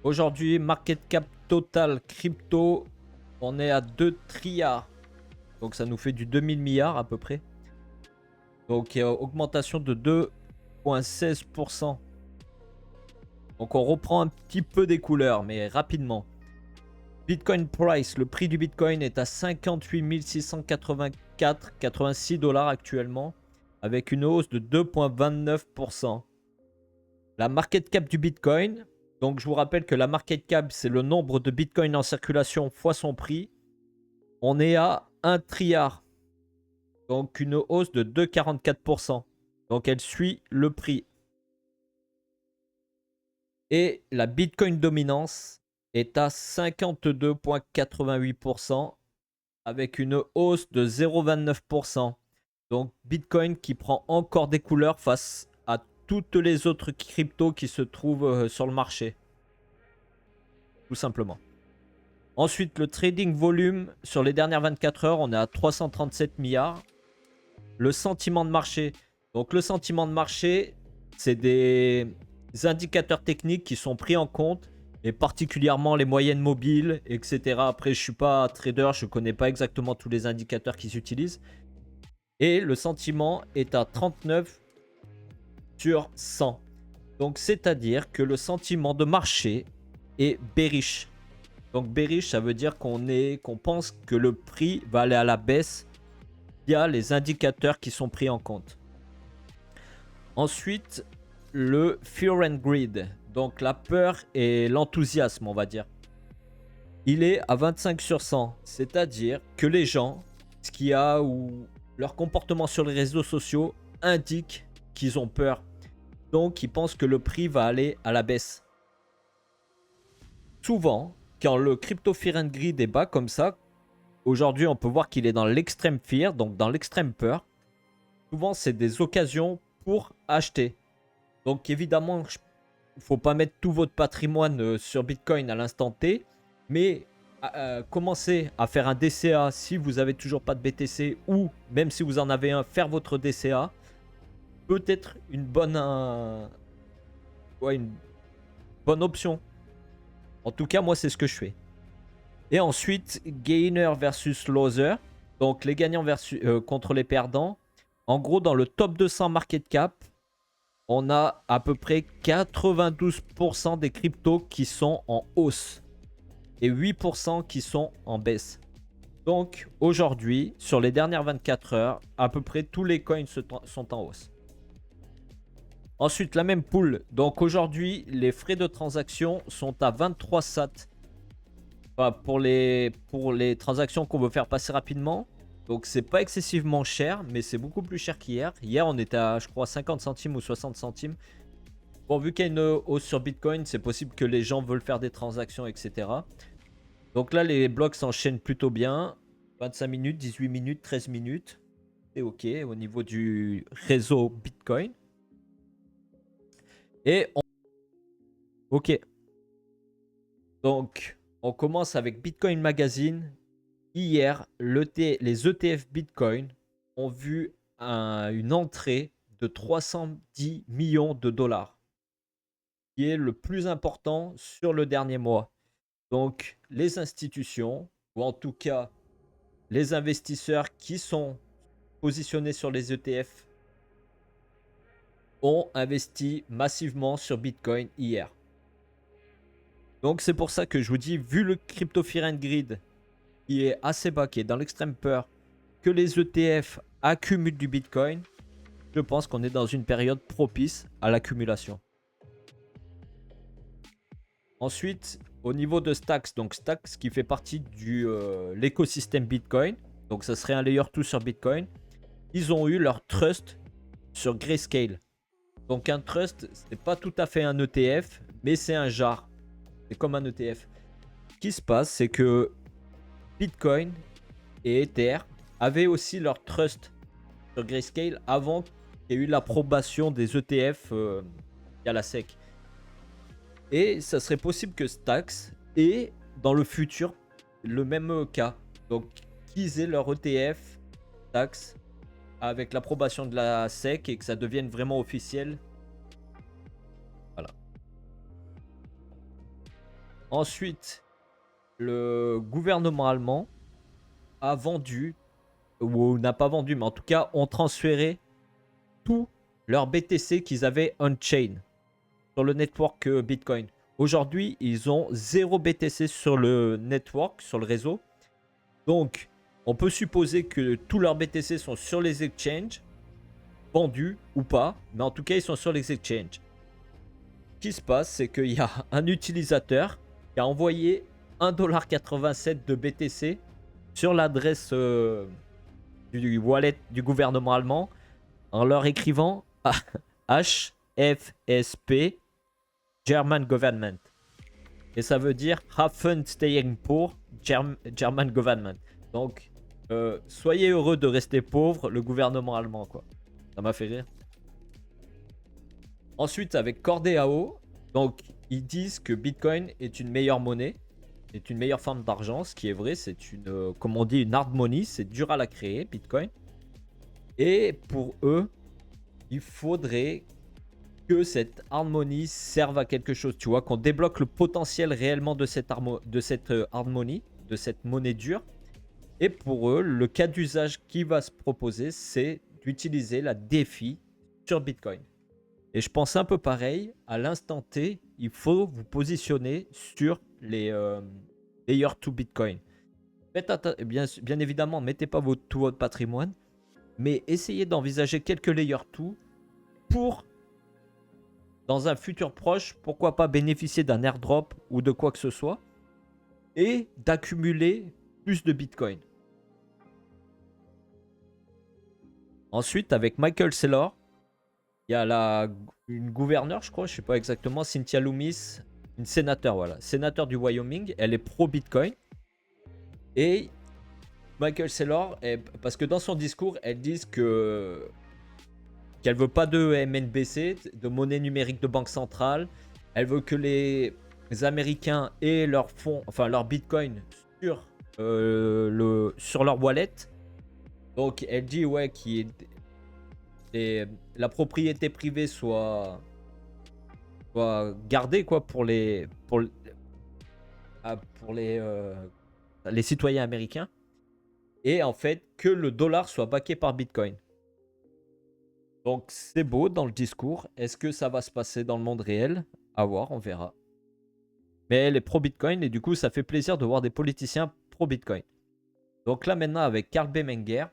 Aujourd'hui, market cap total crypto, on est à 2 trilliards. Donc ça nous fait du 2000 milliards à peu près. Donc augmentation de 2,16%. Donc on reprend un petit peu des couleurs, mais rapidement. Bitcoin price, le prix du Bitcoin est à 58 684,86 dollars actuellement, avec une hausse de 2,29%. La market cap du Bitcoin, donc je vous rappelle que la market cap, c'est le nombre de Bitcoin en circulation fois son prix. On est à 1 trilliard, donc une hausse de 2,44%. Donc elle suit le prix. Et la Bitcoin dominance est à 52,88% avec une hausse de 0,29%. Donc Bitcoin qui prend encore des couleurs face à toutes les autres cryptos qui se trouvent sur le marché. Tout simplement. Ensuite, le trading volume sur les dernières 24 heures, on est à 337 milliards. Le sentiment de marché. Donc le sentiment de marché, c'est des indicateurs techniques qui sont pris en compte, et particulièrement les moyennes mobiles, etc. Après, je suis pas trader, je connais pas exactement tous les indicateurs qui s'utilisent. Et le sentiment est à 39 sur 100. Donc c'est-à-dire que le sentiment de marché est bearish. Donc bearish, ça veut dire qu'on pense que le prix va aller à la baisse via les indicateurs qui sont pris en compte. Ensuite, le fear and greed, donc la peur et l'enthousiasme, on va dire. Il est à 25 sur 100, c'est-à-dire que les gens, ce qu'il y a ou leur comportement sur les réseaux sociaux indique qu'ils ont peur. Donc, ils pensent que le prix va aller à la baisse. Souvent, quand le crypto fear and greed est bas comme ça, aujourd'hui, on peut voir qu'il est dans l'extrême fear, donc dans l'extrême peur. Souvent, c'est des occasions pour acheter. Donc, évidemment, il ne faut pas mettre tout votre patrimoine sur Bitcoin à l'instant T, mais commencez à faire un DCA si vous n'avez toujours pas de BTC, ou même si vous en avez un, faire votre DCA. Peut-être une bonne option. En tout cas, moi, c'est ce que je fais. Et ensuite, gainer versus loser. Donc, les gagnants contre les perdants. En gros, dans le top 200 market cap, on a à peu près 92% des cryptos qui sont en hausse et 8% qui sont en baisse. Donc, aujourd'hui, sur les dernières 24 heures, à peu près tous les coins sont en hausse. Ensuite, la même pool. Donc aujourd'hui, les frais de transaction sont à 23 sats. Enfin, pour les transactions qu'on veut faire passer rapidement. Donc c'est pas excessivement cher, mais c'est beaucoup plus cher qu'hier. Hier, on était à, je crois, 50 centimes ou 60 centimes. Bon, vu qu'il y a une hausse sur Bitcoin, c'est possible que les gens veulent faire des transactions, etc. Donc là, les blocs s'enchaînent plutôt bien. 25 minutes, 18 minutes, 13 minutes. C'est OK au niveau du réseau Bitcoin. Et OK. Donc, on commence avec Bitcoin Magazine. Hier, les ETF Bitcoin ont vu une entrée de 310 millions de dollars, qui est le plus important sur le dernier mois. Donc, les institutions, ou en tout cas les investisseurs qui sont positionnés sur les ETF, ont investi massivement sur Bitcoin hier. Donc, c'est pour ça que je vous dis, vu le crypto fear and greed qui est assez bas, qui est dans l'extrême peur, que les ETF accumulent du Bitcoin, je pense qu'on est dans une période propice à l'accumulation. Ensuite, au niveau de Stacks, donc Stacks qui fait partie de l'écosystème Bitcoin, donc ça serait un layer 2 sur Bitcoin, ils ont eu leur trust sur Grayscale. Donc un trust, c'est pas tout à fait un ETF, mais c'est un jar. C'est comme un ETF. Ce qui se passe, c'est que Bitcoin et Ether avaient aussi leur trust sur Grayscale avant qu'il y ait eu l'approbation des ETF via la SEC. Et ça serait possible que Stacks ait dans le futur le même cas. Donc qu'ils aient leur ETF Stacks avec l'approbation de la SEC et que ça devienne vraiment officiel. Voilà. Ensuite, le gouvernement allemand a vendu, ou n'a pas vendu, mais en tout cas ont transféré tout leur BTC qu'ils avaient on-chain sur le network Bitcoin. Aujourd'hui, ils ont 0 BTC sur le network, sur le réseau. Donc, on peut supposer que tous leurs BTC sont sur les exchanges, vendus ou pas, mais en tout cas, ils sont sur les exchanges. Ce qui se passe, c'est qu'il y a un utilisateur qui a envoyé 1,87$ de BTC sur l'adresse du wallet du gouvernement allemand en leur écrivant HFSP German Government. Et ça veut dire Hafen staying poor German Government. Donc, soyez heureux de rester pauvre, le gouvernement allemand, quoi. Ça m'a fait rire. Ensuite, avec Cordéao, donc ils disent que Bitcoin est une meilleure monnaie, est une meilleure forme d'argent, ce qui est vrai. C'est une, comme on dit, une hard money, c'est dur à la créer, Bitcoin. Et pour eux, il faudrait que cette hard money serve à quelque chose, tu vois, qu'on débloque le potentiel réellement de cette hard money, de cette monnaie dure. Et pour eux, le cas d'usage qui va se proposer, c'est d'utiliser la DeFi sur Bitcoin. Et je pense un peu pareil, à l'instant T, il faut vous positionner sur les Layer 2 Bitcoin. Bien évidemment, mettez pas tout votre patrimoine, mais essayez d'envisager quelques Layer 2 pour, dans un futur proche, pourquoi pas bénéficier d'un airdrop ou de quoi que ce soit, et d'accumuler plus de Bitcoin. Ensuite, avec Michael Saylor, il y a une gouverneure, je crois, je sais pas exactement, Cynthia Lummis, une sénateur, voilà, sénateur du Wyoming. Elle est pro-Bitcoin. Et Michael Saylor, parce que dans son discours, elle dit qu'elle veut pas de MNBC, de monnaie numérique de banque centrale. Elle veut que les Américains aient leur fonds, enfin leur Bitcoin sur, sur leur wallet. Donc elle dit ouais la propriété privée soit gardée quoi pour les citoyens américains, et en fait que le dollar soit backé par Bitcoin. Donc c'est beau dans le discours. Est-ce que ça va se passer dans le monde réel? À voir, on verra. Mais elle est pro Bitcoin et du coup ça fait plaisir de voir des politiciens pro Bitcoin. Donc là maintenant avec Karl Bemmenger,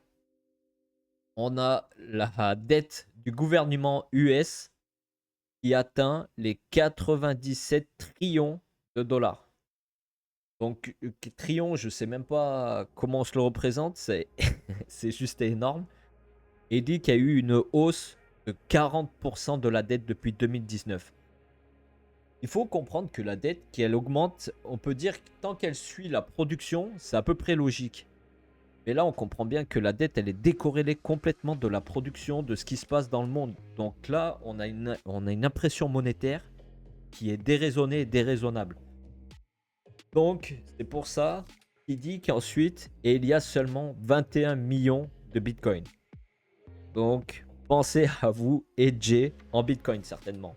on a la dette du gouvernement US qui atteint les 97 trillions de dollars. Donc, trillion, je sais même pas comment on se le représente, c'est juste énorme. Et dit qu'il y a eu une hausse de 40% de la dette depuis 2019. Il faut comprendre que la dette, qu'elle augmente, on peut dire que tant qu'elle suit la production, c'est à peu près logique. Mais là, on comprend bien que la dette, elle est décorrélée complètement de la production, de ce qui se passe dans le monde. Donc là, on a une impression monétaire qui est déraisonnée et déraisonnable. Donc, c'est pour ça qu'il dit qu'ensuite, il y a seulement 21 millions de Bitcoin. Donc, pensez à vous hedger en Bitcoin, certainement.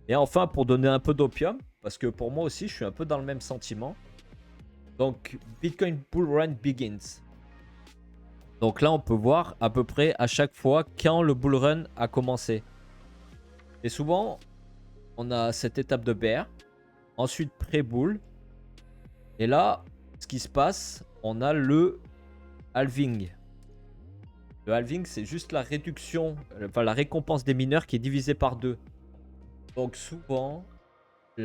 Et enfin, pour donner un peu d'opium, parce que pour moi aussi, je suis un peu dans le même sentiment. Donc, Bitcoin Bull Run begins. Donc là, on peut voir à peu près à chaque fois quand le bull run a commencé. Et souvent, on a cette étape de bear. Ensuite, pré-bull. Et là, ce qui se passe, on a le halving. Le halving, c'est juste la réduction, enfin la récompense des mineurs qui est divisée par 2. Donc souvent, vu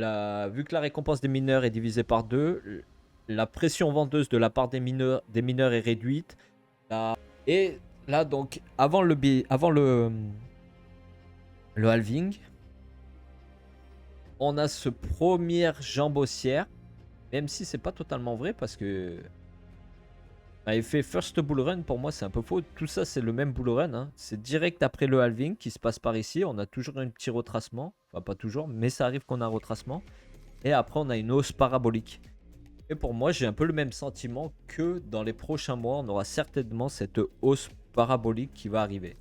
que la récompense des mineurs est divisée par 2, la pression vendeuse de la part des mineurs est réduite. Et là, donc, avant le halving, on a ce première jambe haussière, même si c'est pas totalement vrai parce que fait first bull run, pour moi c'est un peu faux. Tout ça c'est le même bull run, hein. C'est direct après le halving qui se passe par ici. On a toujours un petit retracement, enfin pas toujours, mais ça arrive qu'on a un retracement. Et après on a une hausse parabolique. Et pour moi j'ai un peu le même sentiment que dans les prochains mois on aura certainement cette hausse parabolique qui va arriver.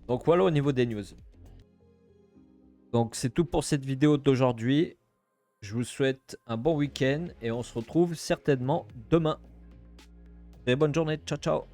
Donc voilà au niveau des news. Donc c'est tout pour cette vidéo d'aujourd'hui. Je vous souhaite un bon week-end et on se retrouve certainement demain. Très bonne journée, ciao ciao.